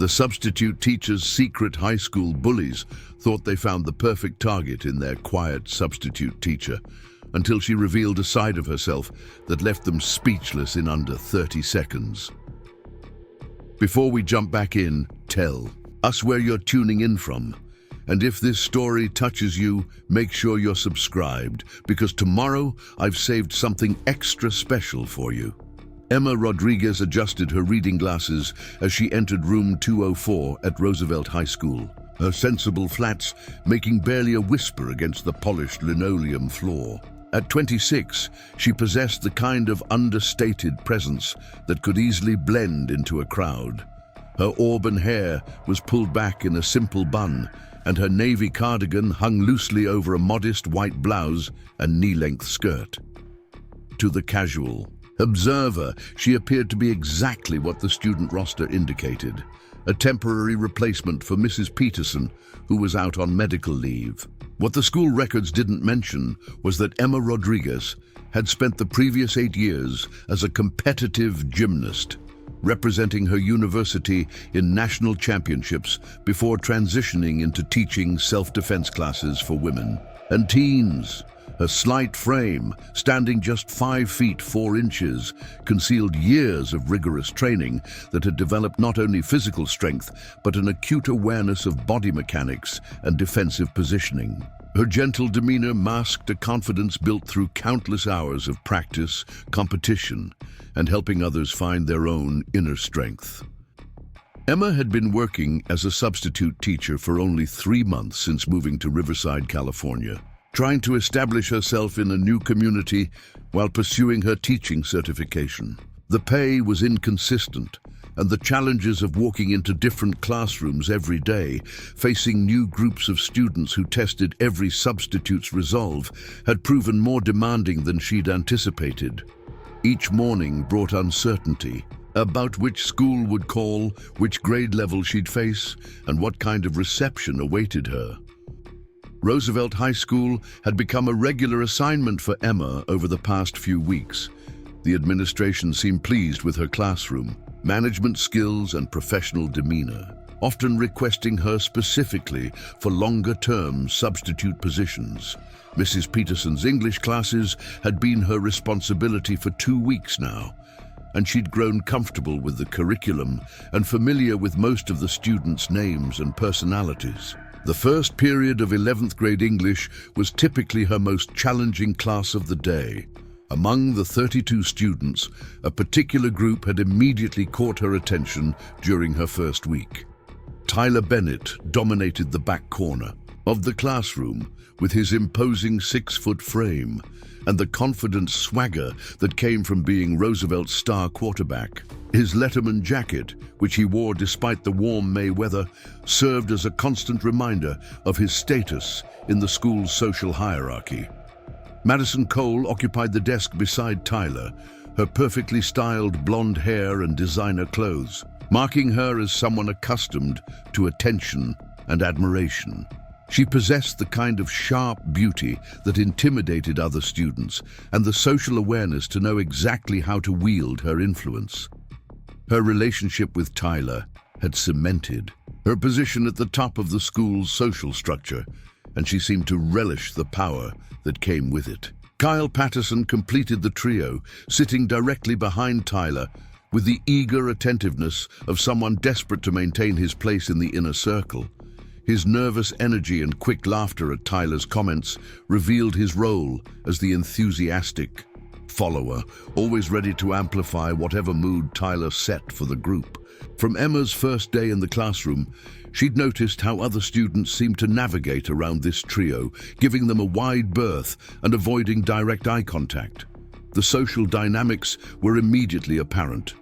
The substitute teacher's secret high school bullies thought they found the perfect target in their quiet substitute teacher, until she revealed a side of herself that left them speechless in under 30 seconds. Before we jump back in, tell us where you're tuning in from. And if this story touches you, make sure you're subscribed, because tomorrow I've saved something extra special for you. Emma Rodriguez adjusted her reading glasses as she entered room 204 at Roosevelt High School, her sensible flats making barely a whisper against the polished linoleum floor. At 26, she possessed the kind of understated presence that could easily blend into a crowd. Her auburn hair was pulled back in a simple bun, and her navy cardigan hung loosely over a modest white blouse and knee-length skirt. To the casual observer, she appeared to be exactly what the student roster indicated, a temporary replacement for Mrs. Peterson, who was out on medical leave. What the school records didn't mention was that Emma Rodriguez had spent the previous 8 years as a competitive gymnast, representing her university in national championships before transitioning into teaching self-defense classes for women and teens. Her slight frame, standing just 5 feet 4 inches, concealed years of rigorous training that had developed not only physical strength, but an acute awareness of body mechanics and defensive positioning. Her gentle demeanor masked a confidence built through countless hours of practice, competition, and helping others find their own inner strength. Emma had been working as a substitute teacher for only 3 months since moving to Riverside, California, trying to establish herself in a new community while pursuing her teaching certification. The pay was inconsistent, and the challenges of walking into different classrooms every day, facing new groups of students who tested every substitute's resolve, had proven more demanding than she'd anticipated. Each morning brought uncertainty about which school would call, which grade level she'd face, and what kind of reception awaited her. Roosevelt High School had become a regular assignment for Emma over the past few weeks. The administration seemed pleased with her classroom, management skills, and professional demeanor, often requesting her specifically for longer-term substitute positions. Mrs. Peterson's English classes had been her responsibility for 2 weeks now, and she'd grown comfortable with the curriculum and familiar with most of the students' names and personalities. The first period of 11th grade English was typically her most challenging class of the day. Among the 32 students, a particular group had immediately caught her attention during her first week. Tyler Bennett dominated the back corner of the classroom with his imposing 6-foot frame and the confident swagger that came from being Roosevelt's star quarterback. His Letterman jacket, which he wore despite the warm May weather, served as a constant reminder of his status in the school's social hierarchy. Madison Cole occupied the desk beside Tyler, her perfectly styled blonde hair and designer clothes, marking her as someone accustomed to attention and admiration. She possessed the kind of sharp beauty that intimidated other students and the social awareness to know exactly how to wield her influence. Her relationship with Tyler had cemented her position at the top of the school's social structure, and she seemed to relish the power that came with it. Kyle Patterson completed the trio, sitting directly behind Tyler with the eager attentiveness of someone desperate to maintain his place in the inner circle. His nervous energy and quick laughter at Tyler's comments revealed his role as the enthusiastic follower, always ready to amplify whatever mood Tyler set for the group. From Emma's first day in the classroom, she'd noticed how other students seemed to navigate around this trio, giving them a wide berth and avoiding direct eye contact. The social dynamics were immediately apparent.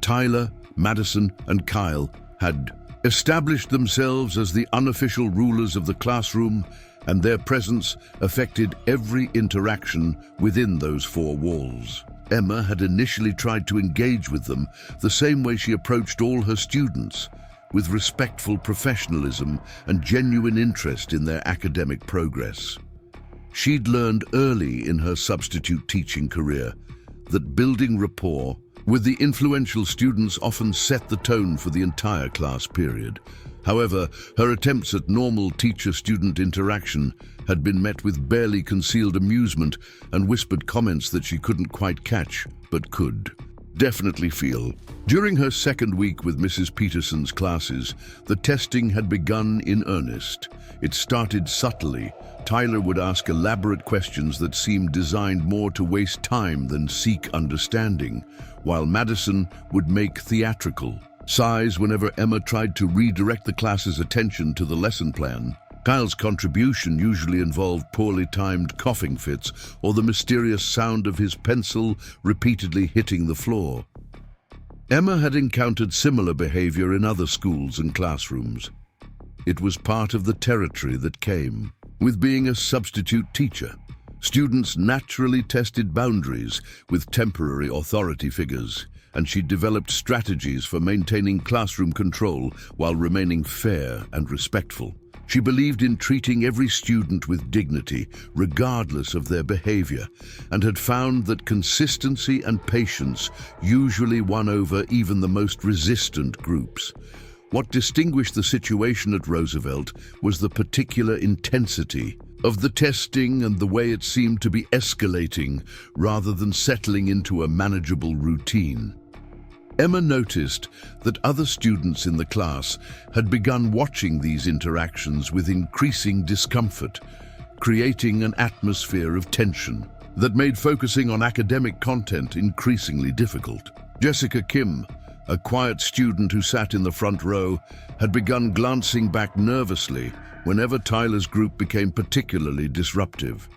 Tyler, Madison, and Kyle had established themselves as the unofficial rulers of the classroom, and their presence affected every interaction within those 4 walls. Emma had initially tried to engage with them the same way she approached all her students, with respectful professionalism and genuine interest in their academic progress. She'd learned early in her substitute teaching career that building rapport with the influential students often set the tone for the entire class period. However, her attempts at normal teacher-student interaction had been met with barely concealed amusement and whispered comments that she couldn't quite catch, but could definitely feel. During her second week with Mrs. Peterson's classes, the testing had begun in earnest. It started subtly. Tyler would ask elaborate questions that seemed designed more to waste time than seek understanding, while Madison would make theatrical sighs whenever Emma tried to redirect the class's attention to the lesson plan. Kyle's contribution usually involved poorly timed coughing fits or the mysterious sound of his pencil repeatedly hitting the floor. Emma had encountered similar behavior in other schools and classrooms. It was part of the territory that came with being a substitute teacher. Students naturally tested boundaries with temporary authority figures, and she developed strategies for maintaining classroom control while remaining fair and respectful. She believed in treating every student with dignity, regardless of their behavior, and had found that consistency and patience usually won over even the most resistant groups. What distinguished the situation at Roosevelt was the particular intensity of the testing and the way it seemed to be escalating rather than settling into a manageable routine. Emma noticed that other students in the class had begun watching these interactions with increasing discomfort, creating an atmosphere of tension that made focusing on academic content increasingly difficult. Jessica Kim, a quiet student who sat in the front row, had begun glancing back nervously whenever Tyler's group became particularly disruptive.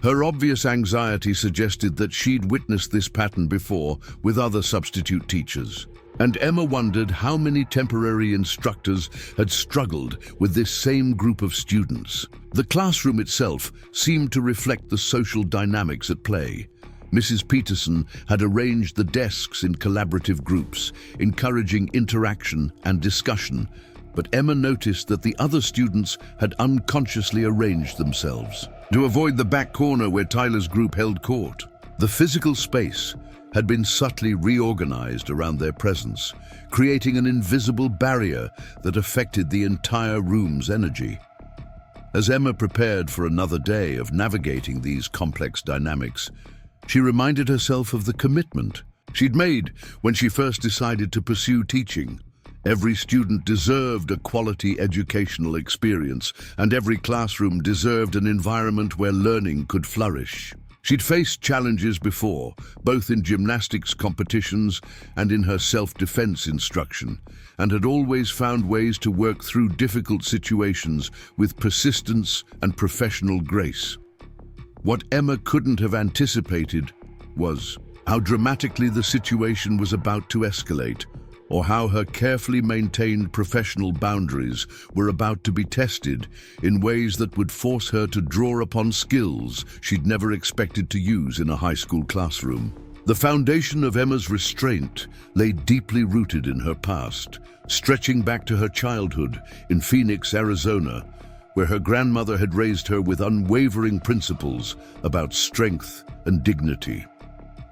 Her obvious anxiety suggested that she'd witnessed this pattern before with other substitute teachers, and Emma wondered how many temporary instructors had struggled with this same group of students. The classroom itself seemed to reflect the social dynamics at play. Mrs. Peterson had arranged the desks in collaborative groups, encouraging interaction and discussion, but Emma noticed that the other students had unconsciously arranged themselves to avoid the back corner where Tyler's group held court. The physical space had been subtly reorganized around their presence, creating an invisible barrier that affected the entire room's energy. As Emma prepared for another day of navigating these complex dynamics, she reminded herself of the commitment she'd made when she first decided to pursue teaching. Every student deserved a quality educational experience, and every classroom deserved an environment where learning could flourish. She'd faced challenges before, both in gymnastics competitions and in her self-defense instruction, and had always found ways to work through difficult situations with persistence and professional grace. What Emma couldn't have anticipated was how dramatically the situation was about to escalate, or how her carefully maintained professional boundaries were about to be tested in ways that would force her to draw upon skills she'd never expected to use in a high school classroom. The foundation of Emma's restraint lay deeply rooted in her past, stretching back to her childhood in Phoenix, Arizona, where her grandmother had raised her with unwavering principles about strength and dignity.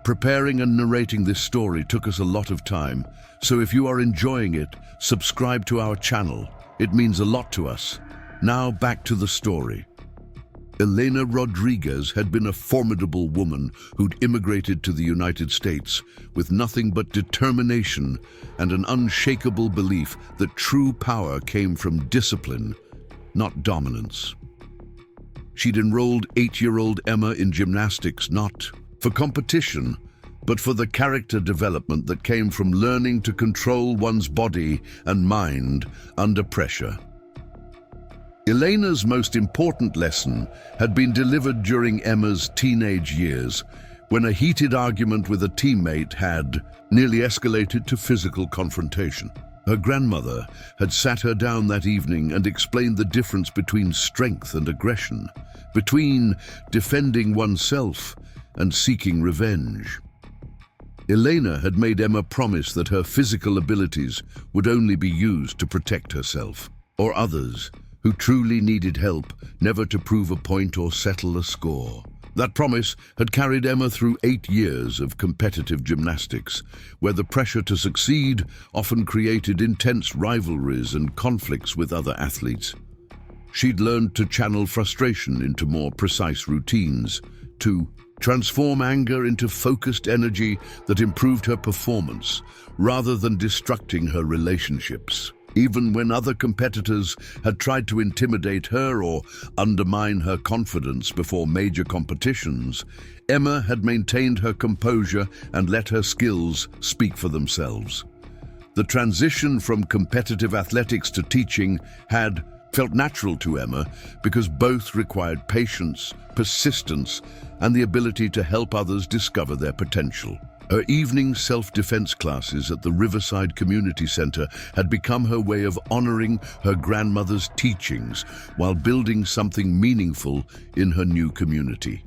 Preparing and narrating this story took us a lot of time, so if you are enjoying it, subscribe to our channel. It means a lot to us. Now back to the story. Elena Rodriguez had been a formidable woman who'd immigrated to the United States with nothing but determination and an unshakable belief that true power came from discipline, not dominance. She'd enrolled 8-year-old Emma in gymnastics not for competition, but for the character development that came from learning to control one's body and mind under pressure. Elena's most important lesson had been delivered during Emma's teenage years, when a heated argument with a teammate had nearly escalated to physical confrontation. Her grandmother had sat her down that evening and explained the difference between strength and aggression, between defending oneself and seeking revenge. Elena had made Emma promise that her physical abilities would only be used to protect herself or others who truly needed help, never to prove a point or settle a score. That promise had carried Emma through 8 years of competitive gymnastics, where the pressure to succeed often created intense rivalries and conflicts with other athletes. She'd learned to channel frustration into more precise routines, to transform anger into focused energy that improved her performance, rather than destructing her relationships. Even when other competitors had tried to intimidate her or undermine her confidence before major competitions, Emma had maintained her composure and let her skills speak for themselves. The transition from competitive athletics to teaching had felt natural to Emma because both required patience, persistence, and the ability to help others discover their potential. Her evening self-defense classes at the Riverside Community Center had become her way of honoring her grandmother's teachings while building something meaningful in her new community.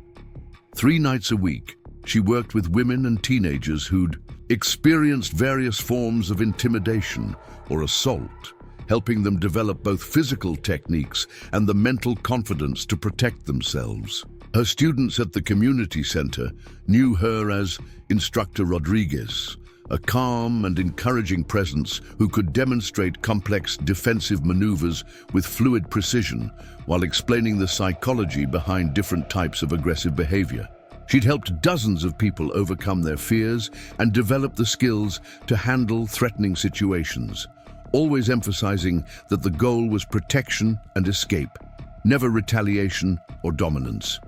3 nights a week, she worked with women and teenagers who'd experienced various forms of intimidation or assault, helping them develop both physical techniques and the mental confidence to protect themselves. Her students at the community center knew her as Instructor Rodriguez, a calm and encouraging presence who could demonstrate complex defensive maneuvers with fluid precision while explaining the psychology behind different types of aggressive behavior. She'd helped dozens of people overcome their fears and develop the skills to handle threatening situations, always emphasizing that the goal was protection and escape, never retaliation or dominance.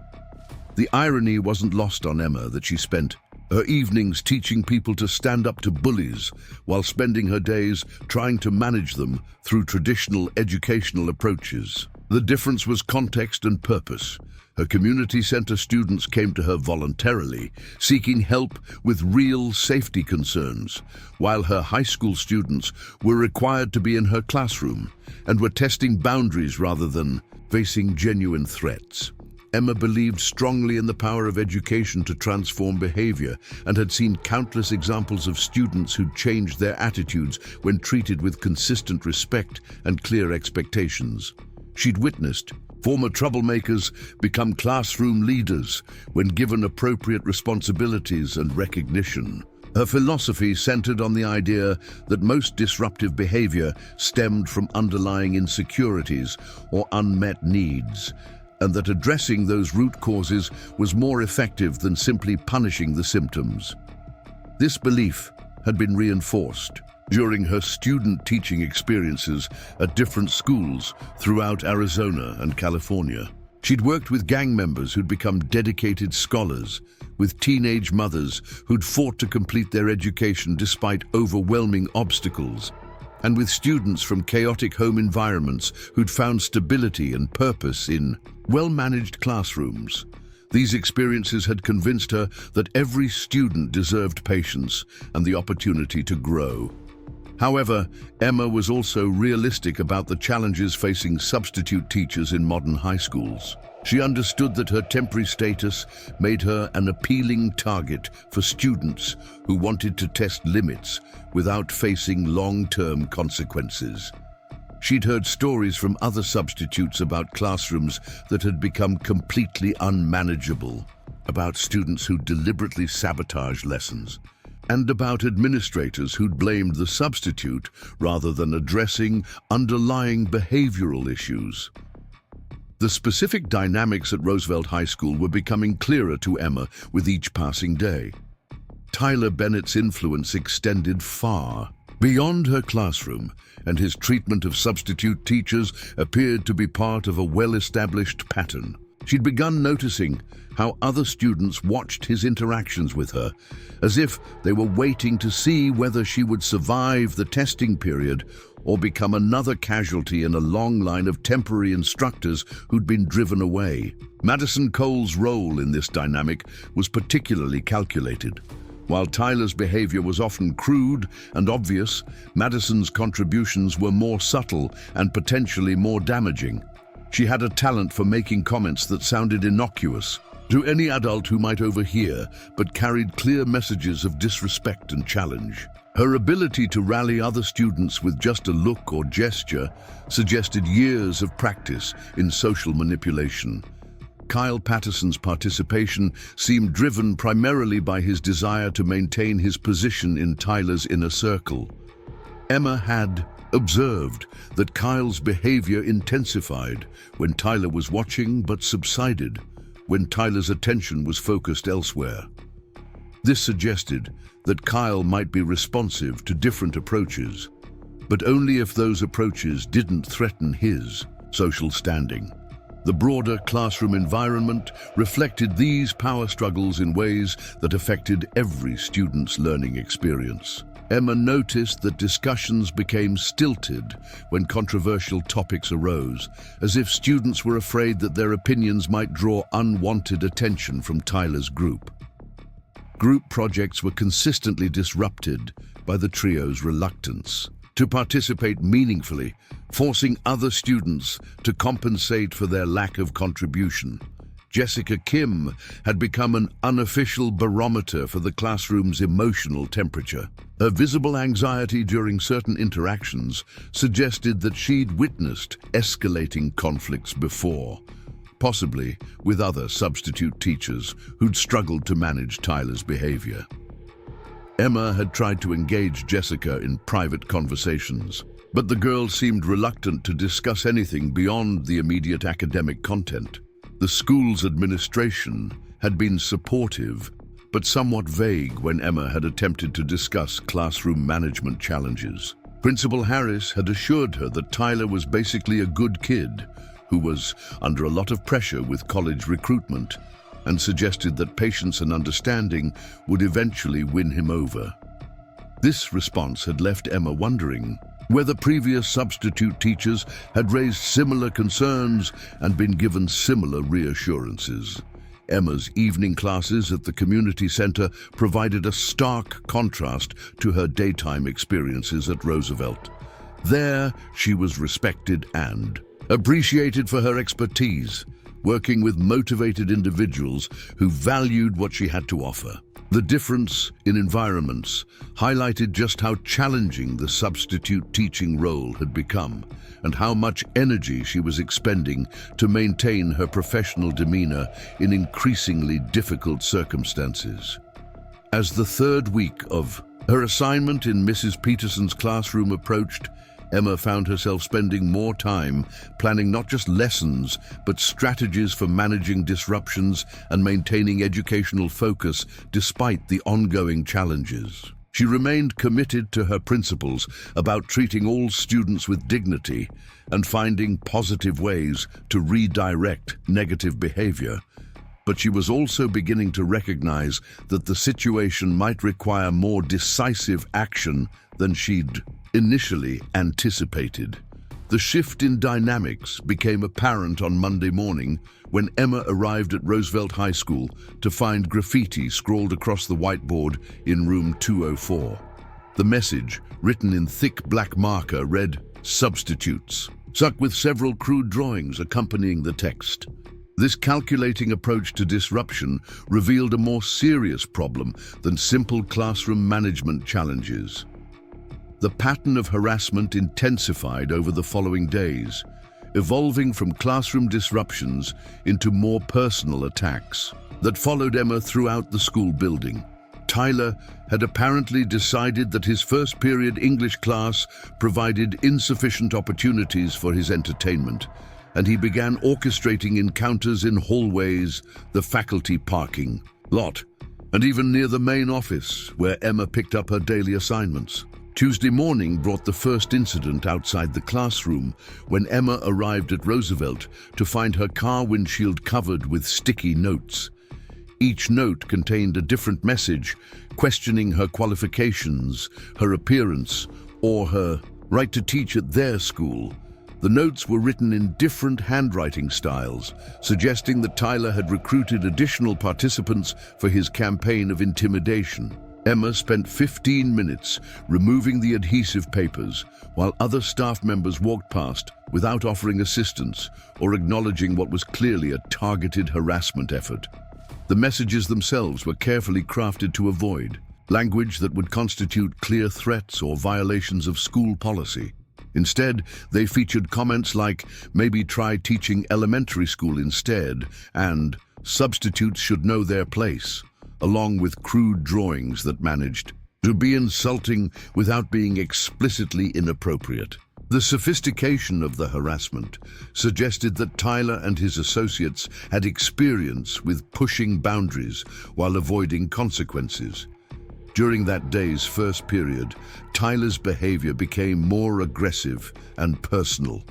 The irony wasn't lost on Emma that she spent her evenings teaching people to stand up to bullies while spending her days trying to manage them through traditional educational approaches. The difference was context and purpose. Her community center students came to her voluntarily, seeking help with real safety concerns, while her high school students were required to be in her classroom and were testing boundaries rather than facing genuine threats. Emma believed strongly in the power of education to transform behavior and had seen countless examples of students who'd changed their attitudes when treated with consistent respect and clear expectations. She'd witnessed former troublemakers become classroom leaders when given appropriate responsibilities and recognition. Her philosophy centered on the idea that most disruptive behavior stemmed from underlying insecurities or unmet needs, and that addressing those root causes was more effective than simply punishing the symptoms. This belief had been reinforced during her student teaching experiences at different schools throughout Arizona and California. She'd worked with gang members who'd become dedicated scholars, with teenage mothers who'd fought to complete their education despite overwhelming obstacles, and with students from chaotic home environments who'd found stability and purpose in well-managed classrooms. These experiences had convinced her that every student deserved patience and the opportunity to grow. However, Emma was also realistic about the challenges facing substitute teachers in modern high schools. She understood that her temporary status made her an appealing target for students who wanted to test limits without facing long-term consequences. She'd heard stories from other substitutes about classrooms that had become completely unmanageable, about students who deliberately sabotaged lessons, and about administrators who'd blamed the substitute rather than addressing underlying behavioral issues. The specific dynamics at Roosevelt High School were becoming clearer to Emma with each passing day. Tyler Bennett's influence extended far beyond her classroom, and his treatment of substitute teachers appeared to be part of a well-established pattern. She'd begun noticing how other students watched his interactions with her, as if they were waiting to see whether she would survive the testing period or become another casualty in a long line of temporary instructors who'd been driven away. Madison Cole's role in this dynamic was particularly calculated. While Tyler's behavior was often crude and obvious, Madison's contributions were more subtle and potentially more damaging. She had a talent for making comments that sounded innocuous to any adult who might overhear, but carried clear messages of disrespect and challenge. Her ability to rally other students with just a look or gesture suggested years of practice in social manipulation. Kyle Patterson's participation seemed driven primarily by his desire to maintain his position in Tyler's inner circle. Emma had observed that Kyle's behavior intensified when Tyler was watching but subsided when Tyler's attention was focused elsewhere. This suggested that Kyle might be responsive to different approaches, but only if those approaches didn't threaten his social standing. The broader classroom environment reflected these power struggles in ways that affected every student's learning experience. Emma noticed that discussions became stilted when controversial topics arose, as if students were afraid that their opinions might draw unwanted attention from Tyler's group. Group projects were consistently disrupted by the trio's reluctance to participate meaningfully, forcing other students to compensate for their lack of contribution. Jessica Kim had become an unofficial barometer for the classroom's emotional temperature. Her visible anxiety during certain interactions suggested that she'd witnessed escalating conflicts before, possibly with other substitute teachers who'd struggled to manage Tyler's behavior. Emma had tried to engage Jessica in private conversations, but the girl seemed reluctant to discuss anything beyond the immediate academic content. The school's administration had been supportive, but somewhat vague when Emma had attempted to discuss classroom management challenges. Principal Harris had assured her that Tyler was basically a good kid who was under a lot of pressure with college recruitment, and suggested that patience and understanding would eventually win him over. This response had left Emma wondering whether previous substitute teachers had raised similar concerns and been given similar reassurances. Emma's evening classes at the community center provided a stark contrast to her daytime experiences at Roosevelt. There, she was respected and appreciated for her expertise, working with motivated individuals who valued what she had to offer. The difference in environments highlighted just how challenging the substitute teaching role had become and how much energy she was expending to maintain her professional demeanor in increasingly difficult circumstances. As the third week of her assignment in Mrs. Peterson's classroom approached, Emma found herself spending more time planning not just lessons, but strategies for managing disruptions and maintaining educational focus despite the ongoing challenges. She remained committed to her principles about treating all students with dignity and finding positive ways to redirect negative behavior. But she was also beginning to recognize that the situation might require more decisive action than she'd initially anticipated. The shift in dynamics became apparent on Monday morning when Emma arrived at Roosevelt High School to find graffiti scrawled across the whiteboard in room 204. The message, written in thick black marker, read, "Substitutes," stuck with several crude drawings accompanying the text. This calculating approach to disruption revealed a more serious problem than simple classroom management challenges. The pattern of harassment intensified over the following days, evolving from classroom disruptions into more personal attacks that followed Emma throughout the school building. Tyler had apparently decided that his first period English class provided insufficient opportunities for his entertainment, and he began orchestrating encounters in hallways, the faculty parking lot, and even near the main office where Emma picked up her daily assignments. Tuesday morning brought the first incident outside the classroom when Emma arrived at Roosevelt to find her car windshield covered with sticky notes. Each note contained a different message, questioning her qualifications, her appearance, or her right to teach at their school. The notes were written in different handwriting styles, suggesting that Tyler had recruited additional participants for his campaign of intimidation. Emma spent 15 minutes removing the adhesive papers while other staff members walked past without offering assistance or acknowledging what was clearly a targeted harassment effort. The messages themselves were carefully crafted to avoid language that would constitute clear threats or violations of school policy. Instead, they featured comments like, "Maybe try teaching elementary school instead," and "Substitutes should know their place," along with crude drawings that managed to be insulting without being explicitly inappropriate. The sophistication of the harassment suggested that Tyler and his associates had experience with pushing boundaries while avoiding consequences. During that day's first period, Tyler's behavior became more aggressive and personal.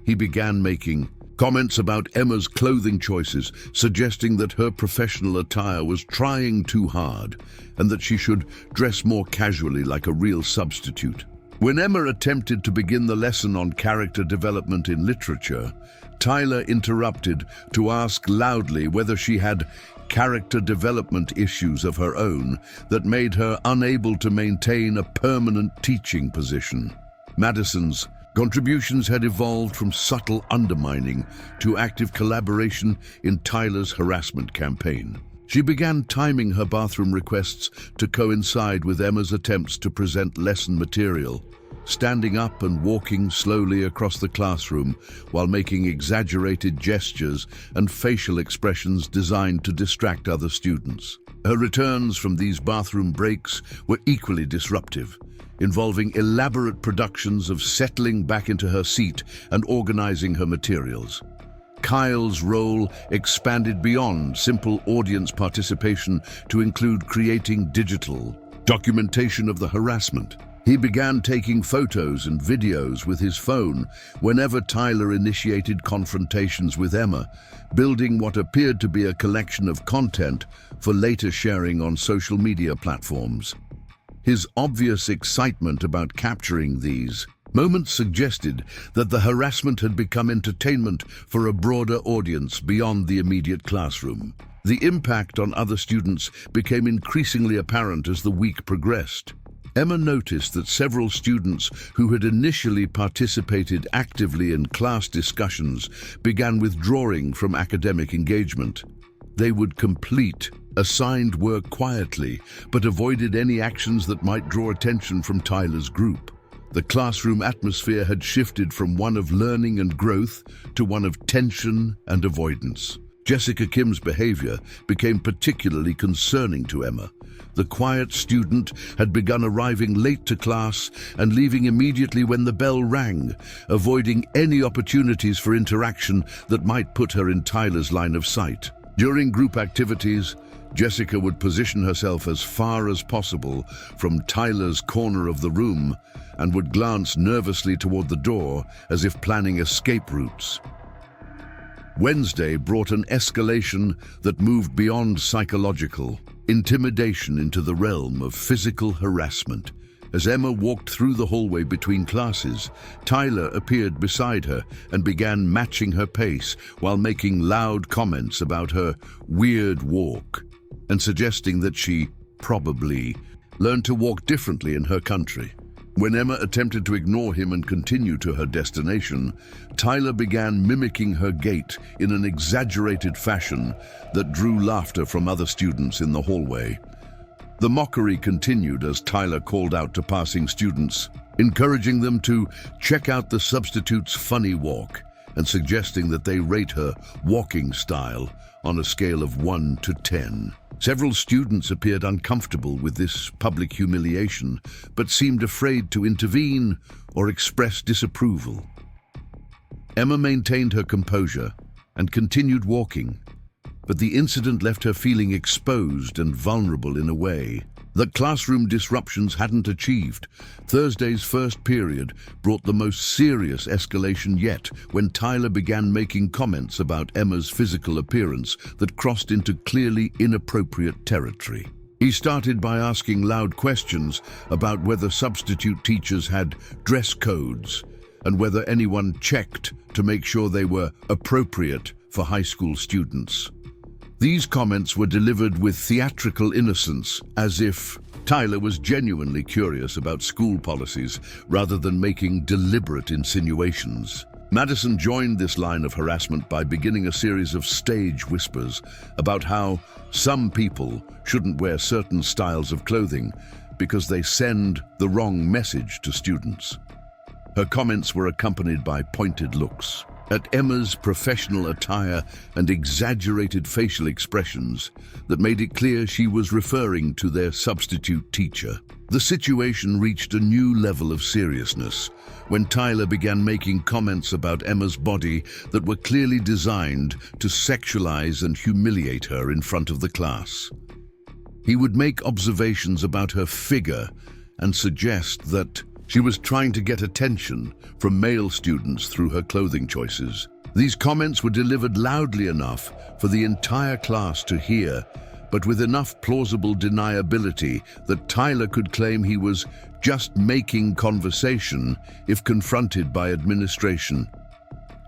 He began making comments about Emma's clothing choices, suggesting that her professional attire was trying too hard and that she should dress more casually like a real substitute. When Emma attempted to begin the lesson on character development in literature, Tyler interrupted to ask loudly whether she had character development issues of her own that made her unable to maintain a permanent teaching position. Madison's contributions had evolved from subtle undermining to active collaboration in Tyler's harassment campaign. She began timing her bathroom requests to coincide with Emma's attempts to present lesson material, standing up and walking slowly across the classroom while making exaggerated gestures and facial expressions designed to distract other students. Her returns from these bathroom breaks were equally disruptive, involving elaborate productions of settling back into her seat and organizing her materials. Kyle's role expanded beyond simple audience participation to include creating digital documentation of the harassment. He began taking photos and videos with his phone whenever Tyler initiated confrontations with Emma, building what appeared to be a collection of content for later sharing on social media platforms. His obvious excitement about capturing these moments suggested that the harassment had become entertainment for a broader audience beyond the immediate classroom. The impact on other students became increasingly apparent as the week progressed. Emma noticed that several students who had initially participated actively in class discussions began withdrawing from academic engagement. They would complete assigned work quietly, but avoided any actions that might draw attention from Tyler's group. The classroom atmosphere had shifted from one of learning and growth to one of tension and avoidance. Jessica Kim's behavior became particularly concerning to Emma. The quiet student had begun arriving late to class and leaving immediately when the bell rang, avoiding any opportunities for interaction that might put her in Tyler's line of sight. During group activities, Jessica would position herself as far as possible from Tyler's corner of the room and would glance nervously toward the door as if planning escape routes. Wednesday brought an escalation that moved beyond psychological intimidation into the realm of physical harassment. As Emma walked through the hallway between classes, Tyler appeared beside her and began matching her pace while making loud comments about her weird walk and suggesting that she probably learned to walk differently in her country. When Emma attempted to ignore him and continue to her destination, Tyler began mimicking her gait in an exaggerated fashion that drew laughter from other students in the hallway. The mockery continued as Tyler called out to passing students, encouraging them to check out the substitute's funny walk and suggesting that they rate her walking style on a scale of 1 to 10. Several students appeared uncomfortable with this public humiliation, but seemed afraid to intervene or express disapproval. Emma maintained her composure and continued walking, but the incident left her feeling exposed and vulnerable in a way that classroom disruptions hadn't achieved. Thursday's first period brought the most serious escalation yet when Tyler began making comments about Emma's physical appearance that crossed into clearly inappropriate territory. He started by asking loud questions about whether substitute teachers had dress codes and whether anyone checked to make sure they were appropriate for high school students. These comments were delivered with theatrical innocence, as if Tyler was genuinely curious about school policies rather than making deliberate insinuations. Madison joined this line of harassment by beginning a series of stage whispers about how some people shouldn't wear certain styles of clothing because they send the wrong message to students. Her comments were accompanied by pointed looks at Emma's professional attire and exaggerated facial expressions that made it clear she was referring to their substitute teacher. The situation reached a new level of seriousness when Tyler began making comments about Emma's body that were clearly designed to sexualize and humiliate her in front of the class. He would make observations about her figure and suggest that she was trying to get attention from male students through her clothing choices. These comments were delivered loudly enough for the entire class to hear, but with enough plausible deniability that Tyler could claim he was just making conversation if confronted by administration.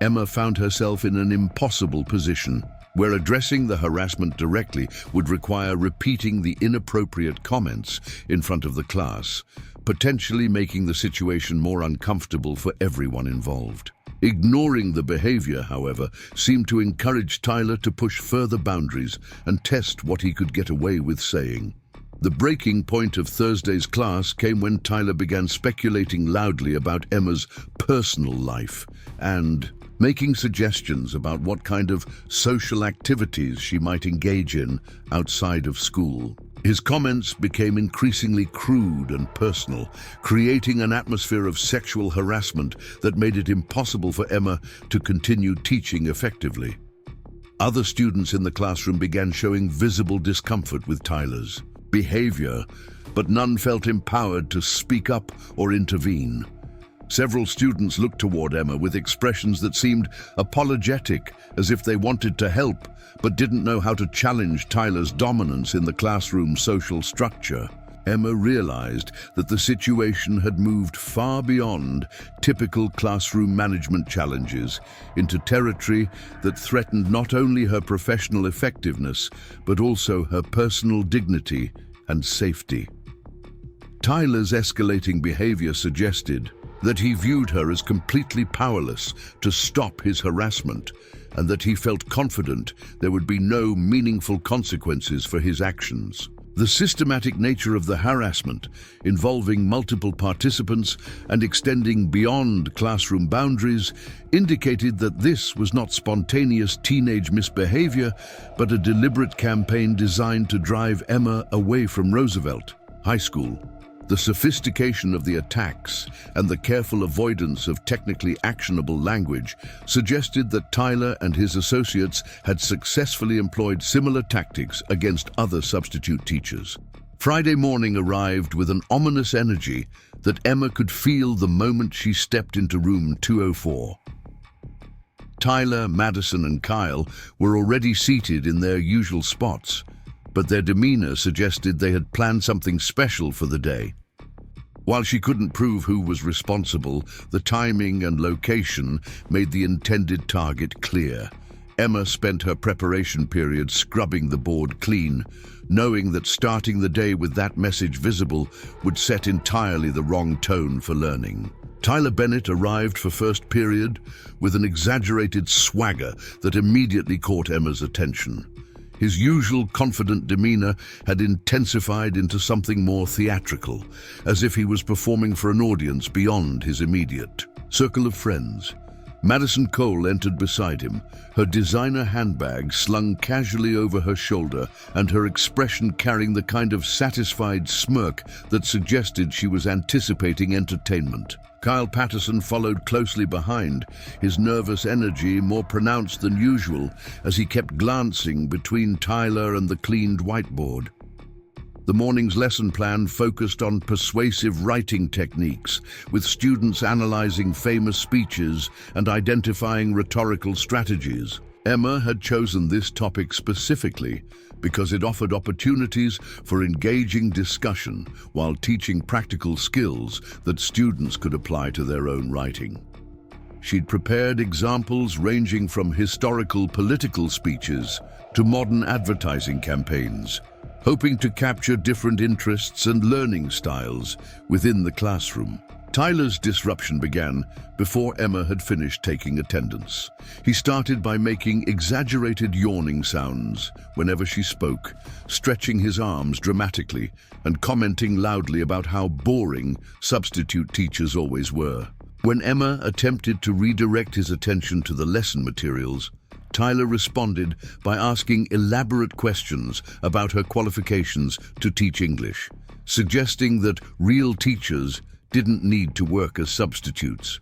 Emma found herself in an impossible position, where addressing the harassment directly would require repeating the inappropriate comments in front of the class, potentially making the situation more uncomfortable for everyone involved. Ignoring the behavior, however, seemed to encourage Tyler to push further boundaries and test what he could get away with saying. The breaking point of Thursday's class came when Tyler began speculating loudly about Emma's personal life and making suggestions about what kind of social activities she might engage in outside of school. His comments became increasingly crude and personal, creating an atmosphere of sexual harassment that made it impossible for Emma to continue teaching effectively. Other students in the classroom began showing visible discomfort with Tyler's behavior, but none felt empowered to speak up or intervene. Several students looked toward Emma with expressions that seemed apologetic, as if they wanted to help, but didn't know how to challenge Tyler's dominance in the classroom social structure. Emma realized that the situation had moved far beyond typical classroom management challenges into territory that threatened not only her professional effectiveness, but also her personal dignity and safety. Tyler's escalating behavior suggested that he viewed her as completely powerless to stop his harassment, and that he felt confident there would be no meaningful consequences for his actions. The systematic nature of the harassment, involving multiple participants and extending beyond classroom boundaries, indicated that this was not spontaneous teenage misbehavior, but a deliberate campaign designed to drive Emma away from Roosevelt High School. The sophistication of the attacks and the careful avoidance of technically actionable language suggested that Tyler and his associates had successfully employed similar tactics against other substitute teachers. Friday morning arrived with an ominous energy that Emma could feel the moment she stepped into room 204. Tyler, Madison, and Kyle were already seated in their usual spots, but their demeanor suggested they had planned something special for the day. While she couldn't prove who was responsible, the timing and location made the intended target clear. Emma spent her preparation period scrubbing the board clean, knowing that starting the day with that message visible would set entirely the wrong tone for learning. Tyler Bennett arrived for first period with an exaggerated swagger that immediately caught Emma's attention. His usual confident demeanor had intensified into something more theatrical, as if he was performing for an audience beyond his immediate circle of friends. Madison Cole entered beside him, her designer handbag slung casually over her shoulder and her expression carrying the kind of satisfied smirk that suggested she was anticipating entertainment. Kyle Peterson followed closely behind, his nervous energy more pronounced than usual as he kept glancing between Tyler and the cleaned whiteboard. The morning's lesson plan focused on persuasive writing techniques, with students analyzing famous speeches and identifying rhetorical strategies. Emma had chosen this topic specifically because it offered opportunities for engaging discussion while teaching practical skills that students could apply to their own writing. She'd prepared examples ranging from historical political speeches to modern advertising campaigns, hoping to capture different interests and learning styles within the classroom. Tyler's disruption began before Emma had finished taking attendance. He started by making exaggerated yawning sounds whenever she spoke, stretching his arms dramatically and commenting loudly about how boring substitute teachers always were. When Emma attempted to redirect his attention to the lesson materials, Tyler responded by asking elaborate questions about her qualifications to teach English, suggesting that real teachers didn't need to work as substitutes.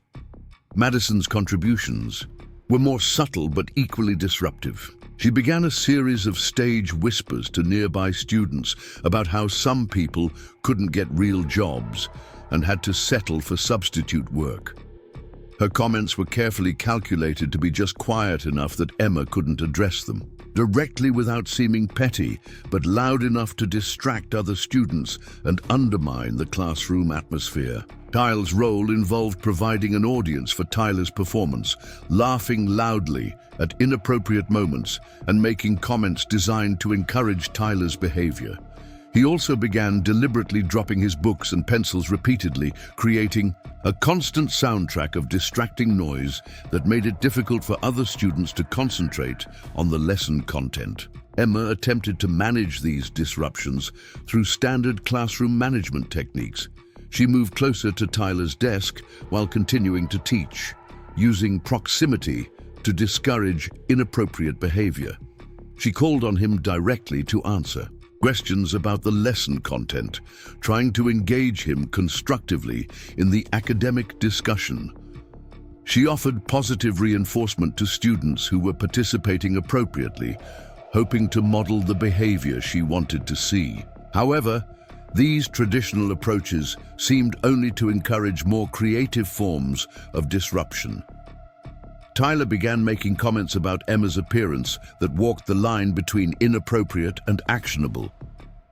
Madison's contributions were more subtle but equally disruptive. She began a series of stage whispers to nearby students about how some people couldn't get real jobs and had to settle for substitute work. Her comments were carefully calculated to be just quiet enough that Emma couldn't address them, directly without seeming petty, but loud enough to distract other students and undermine the classroom atmosphere. Tyler's role involved providing an audience for Tyler's performance, laughing loudly at inappropriate moments and making comments designed to encourage Tyler's behavior. He also began deliberately dropping his books and pencils repeatedly, creating a constant soundtrack of distracting noise that made it difficult for other students to concentrate on the lesson content. Emma attempted to manage these disruptions through standard classroom management techniques. She moved closer to Tyler's desk while continuing to teach, using proximity to discourage inappropriate behavior. She called on him directly to answer questions about the lesson content, trying to engage him constructively in the academic discussion. She offered positive reinforcement to students who were participating appropriately, hoping to model the behavior she wanted to see. However, these traditional approaches seemed only to encourage more creative forms of disruption. Tyler began making comments about Emma's appearance that walked the line between inappropriate and actionable.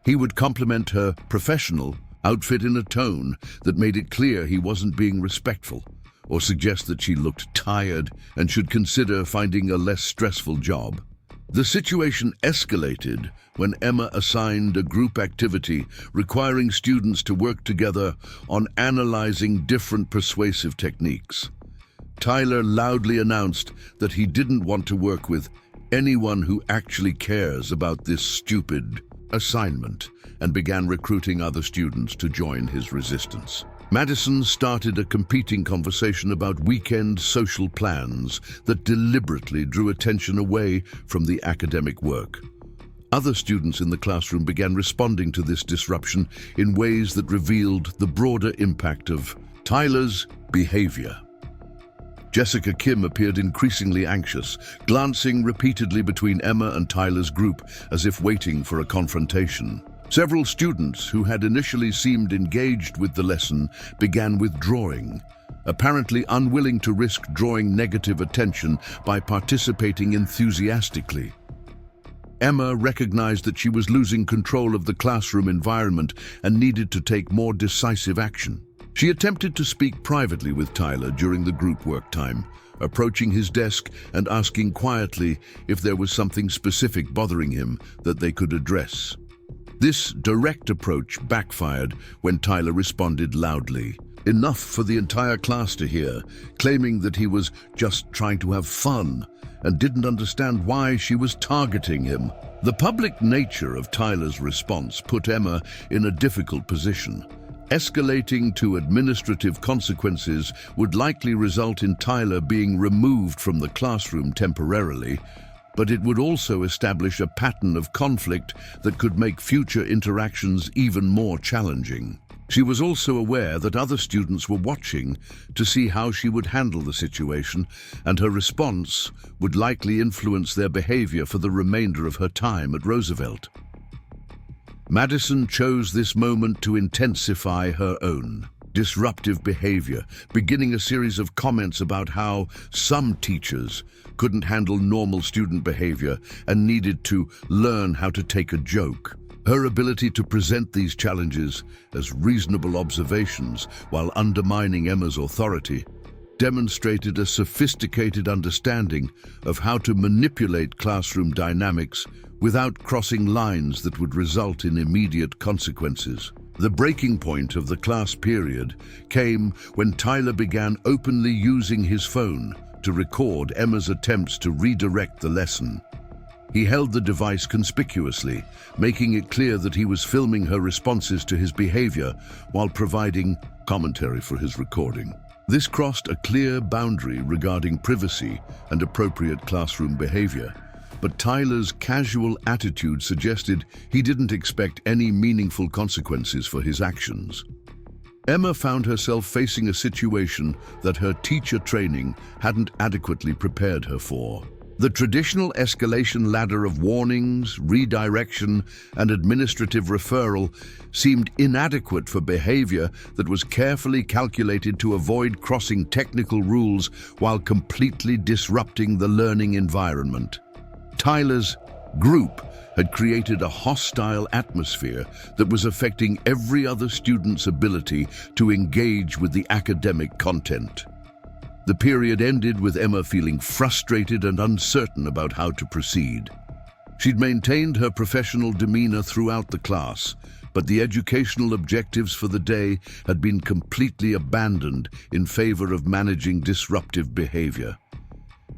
He would compliment her professional outfit in a tone that made it clear he wasn't being respectful, or suggest that she looked tired and should consider finding a less stressful job. The situation escalated when Emma assigned a group activity requiring students to work together on analyzing different persuasive techniques. Tyler loudly announced that he didn't want to work with anyone who actually cares about this stupid assignment and began recruiting other students to join his resistance. Madison started a competing conversation about weekend social plans that deliberately drew attention away from the academic work. Other students in the classroom began responding to this disruption in ways that revealed the broader impact of Tyler's behavior. Jessica Kim appeared increasingly anxious, glancing repeatedly between Emma and Tyler's group as if waiting for a confrontation. Several students who had initially seemed engaged with the lesson began withdrawing, apparently unwilling to risk drawing negative attention by participating enthusiastically. Emma recognized that she was losing control of the classroom environment and needed to take more decisive action. She attempted to speak privately with Tyler during the group work time, approaching his desk and asking quietly if there was something specific bothering him that they could address. This direct approach backfired when Tyler responded loudly, enough for the entire class to hear, claiming that he was just trying to have fun and didn't understand why she was targeting him. The public nature of Tyler's response put Emma in a difficult position. Escalating to administrative consequences would likely result in Tyler being removed from the classroom temporarily, but it would also establish a pattern of conflict that could make future interactions even more challenging. She was also aware that other students were watching to see how she would handle the situation, and her response would likely influence their behavior for the remainder of her time at Roosevelt. Madison chose this moment to intensify her own disruptive behavior, beginning a series of comments about how some teachers couldn't handle normal student behavior and needed to learn how to take a joke. Her ability to present these challenges as reasonable observations while undermining Emma's authority demonstrated a sophisticated understanding of how to manipulate classroom dynamics without crossing lines that would result in immediate consequences. The breaking point of the class period came when Tyler began openly using his phone to record Emma's attempts to redirect the lesson. He held the device conspicuously, making it clear that he was filming her responses to his behavior while providing commentary for his recording. This crossed a clear boundary regarding privacy and appropriate classroom behavior, but Tyler's casual attitude suggested he didn't expect any meaningful consequences for his actions. Emma found herself facing a situation that her teacher training hadn't adequately prepared her for. The traditional escalation ladder of warnings, redirection, and administrative referral seemed inadequate for behavior that was carefully calculated to avoid crossing technical rules while completely disrupting the learning environment. Tyler's group had created a hostile atmosphere that was affecting every other student's ability to engage with the academic content. The period ended with Emma feeling frustrated and uncertain about how to proceed. She'd maintained her professional demeanor throughout the class, but the educational objectives for the day had been completely abandoned in favor of managing disruptive behavior.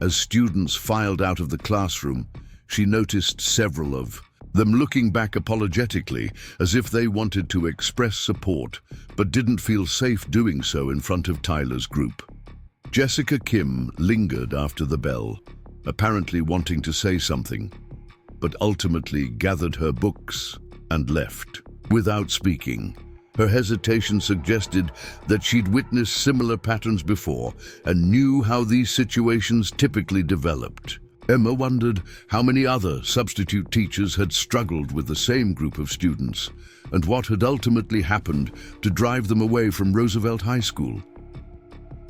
As students filed out of the classroom, she noticed several of them looking back apologetically, as if they wanted to express support, but didn't feel safe doing so in front of Tyler's group. Jessica Kim lingered after the bell, apparently wanting to say something, but ultimately gathered her books and left without speaking. Her hesitation suggested that she'd witnessed similar patterns before and knew how these situations typically developed. Emma wondered how many other substitute teachers had struggled with the same group of students and what had ultimately happened to drive them away from Roosevelt High School.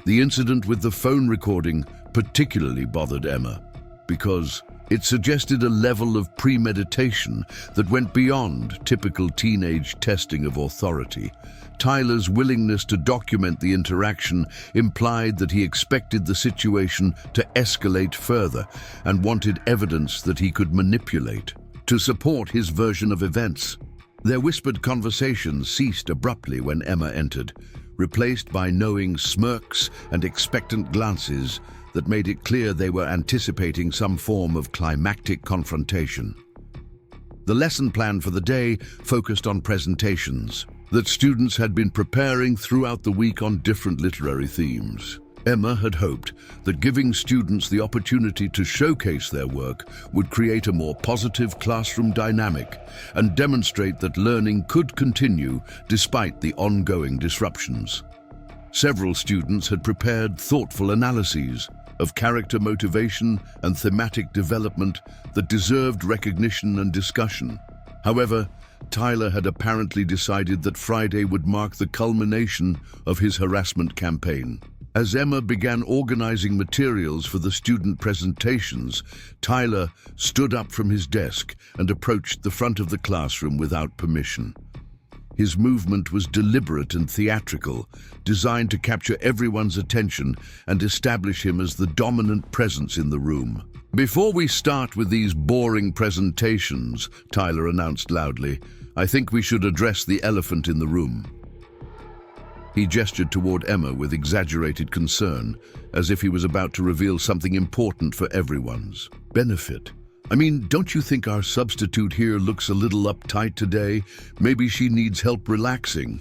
The incident with the phone recording particularly bothered Emma because it suggested a level of premeditation that went beyond typical teenage testing of authority. Tyler's willingness to document the interaction implied that he expected the situation to escalate further and wanted evidence that he could manipulate to support his version of events. Their whispered conversations ceased abruptly when Emma entered, replaced by knowing smirks and expectant glances that made it clear they were anticipating some form of climactic confrontation. The lesson plan for the day focused on presentations that students had been preparing throughout the week on different literary themes. Emma had hoped that giving students the opportunity to showcase their work would create a more positive classroom dynamic and demonstrate that learning could continue despite the ongoing disruptions. Several students had prepared thoughtful analyses of character motivation and thematic development that deserved recognition and discussion. However, Tyler had apparently decided that Friday would mark the culmination of his harassment campaign. As Emma began organizing materials for the student presentations, Tyler stood up from his desk and approached the front of the classroom without permission. His movement was deliberate and theatrical, designed to capture everyone's attention and establish him as the dominant presence in the room. "Before we start with these boring presentations," Tyler announced loudly, "I think we should address the elephant in the room." He gestured toward Emma with exaggerated concern, as if he was about to reveal something important for everyone's benefit. "I mean, don't you think our substitute here looks a little uptight today? Maybe she needs help relaxing."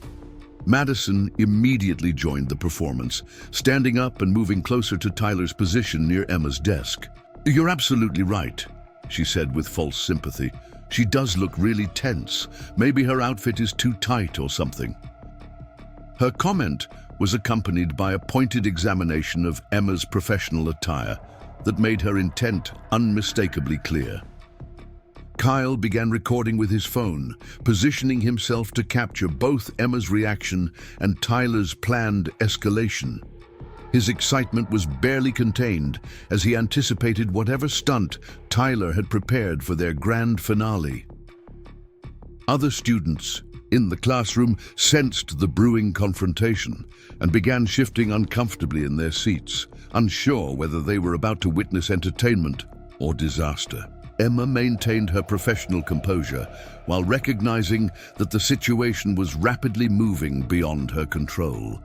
Madison immediately joined the performance, standing up and moving closer to Tyler's position near Emma's desk. "You're absolutely right," she said with false sympathy. "She does look really tense. Maybe her outfit is too tight or something." Her comment was accompanied by a pointed examination of Emma's professional attire that made her intent unmistakably clear. Kyle began recording with his phone, positioning himself to capture both Emma's reaction and Tyler's planned escalation. His excitement was barely contained as he anticipated whatever stunt Tyler had prepared for their grand finale. Other students in the classroom sensed the brewing confrontation and began shifting uncomfortably in their seats, unsure whether they were about to witness entertainment or disaster. Emma maintained her professional composure while recognizing that the situation was rapidly moving beyond her control.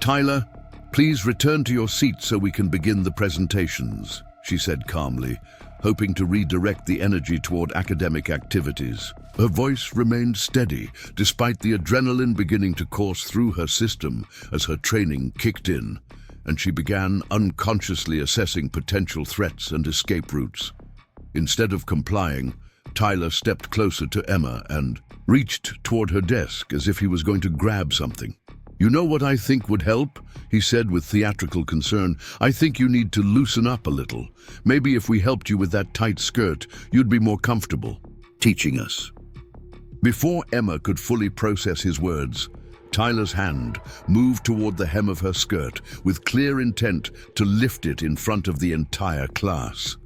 "Tyler, please return to your seat so we can begin the presentations," she said calmly, hoping to redirect the energy toward academic activities. Her voice remained steady, despite the adrenaline beginning to course through her system as her training kicked in, and she began unconsciously assessing potential threats and escape routes. Instead of complying, Tyler stepped closer to Emma and reached toward her desk as if he was going to grab something. "You know what I think would help?" he said with theatrical concern. "I think you need to loosen up a little. Maybe if we helped you with that tight skirt, you'd be more comfortable teaching us." Before Emma could fully process his words, Tyler's hand moved toward the hem of her skirt with clear intent to lift it in front of the entire class.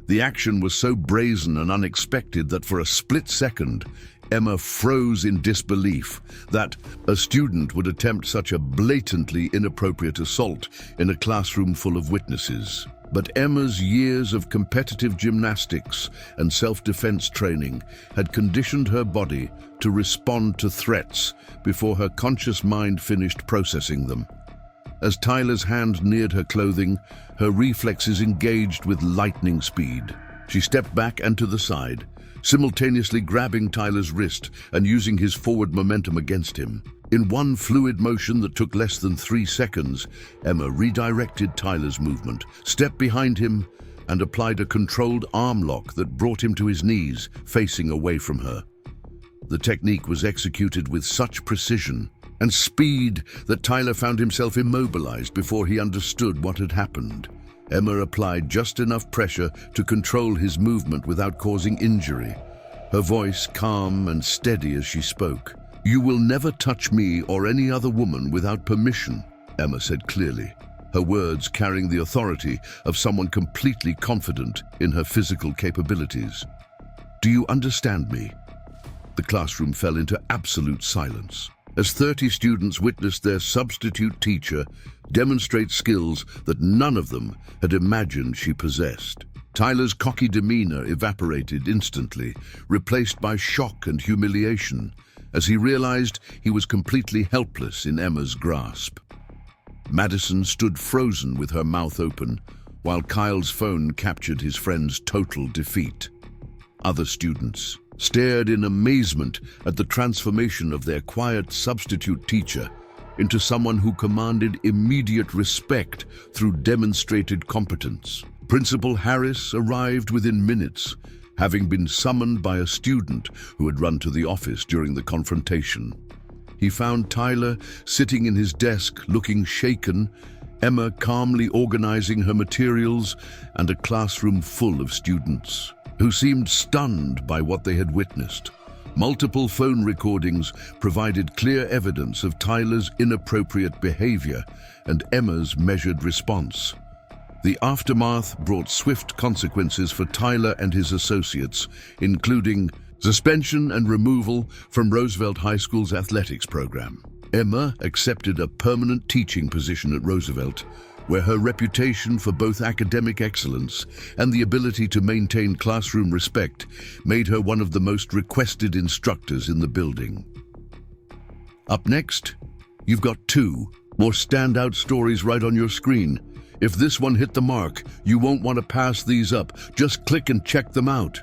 The action was so brazen and unexpected that for a split second, Emma froze in disbelief that a student would attempt such a blatantly inappropriate assault in a classroom full of witnesses. But Emma's years of competitive gymnastics and self-defense training had conditioned her body to respond to threats before her conscious mind finished processing them. As Tyler's hand neared her clothing, her reflexes engaged with lightning speed. She stepped back and to the side, simultaneously grabbing Tyler's wrist and using his forward momentum against him. In one fluid motion that took less than 3 seconds, Emma redirected Tyler's movement, stepped behind him, and applied a controlled arm lock that brought him to his knees, facing away from her. The technique was executed with such precision and speed that Tyler found himself immobilized before he understood what had happened. Emma applied just enough pressure to control his movement without causing injury, her voice calm and steady as she spoke. "You will never touch me or any other woman without permission," Emma said clearly, her words carrying the authority of someone completely confident in her physical capabilities. "Do you understand me?" The classroom fell into absolute silence as 30 students witnessed their substitute teacher demonstrate skills that none of them had imagined she possessed. Tyler's cocky demeanor evaporated instantly, replaced by shock and humiliation, as he realized he was completely helpless in Emma's grasp. Madison stood frozen with her mouth open, while Kyle's phone captured his friend's total defeat. Other students stared in amazement at the transformation of their quiet substitute teacher into someone who commanded immediate respect through demonstrated competence. Principal Harris arrived within minutes, having been summoned by a student who had run to the office during the confrontation. He found Tyler sitting in his desk looking shaken, Emma calmly organizing her materials, and a classroom full of students who seemed stunned by what they had witnessed. Multiple phone recordings provided clear evidence of Tyler's inappropriate behavior and Emma's measured response. The aftermath brought swift consequences for Tyler and his associates, including suspension and removal from Roosevelt High School's athletics program. Emma accepted a permanent teaching position at Roosevelt, where her reputation for both academic excellence and the ability to maintain classroom respect made her one of the most requested instructors in the building. Up next, you've got 2 more standout stories right on your screen. If this one hit the mark, you won't want to pass these up. Just click and check them out.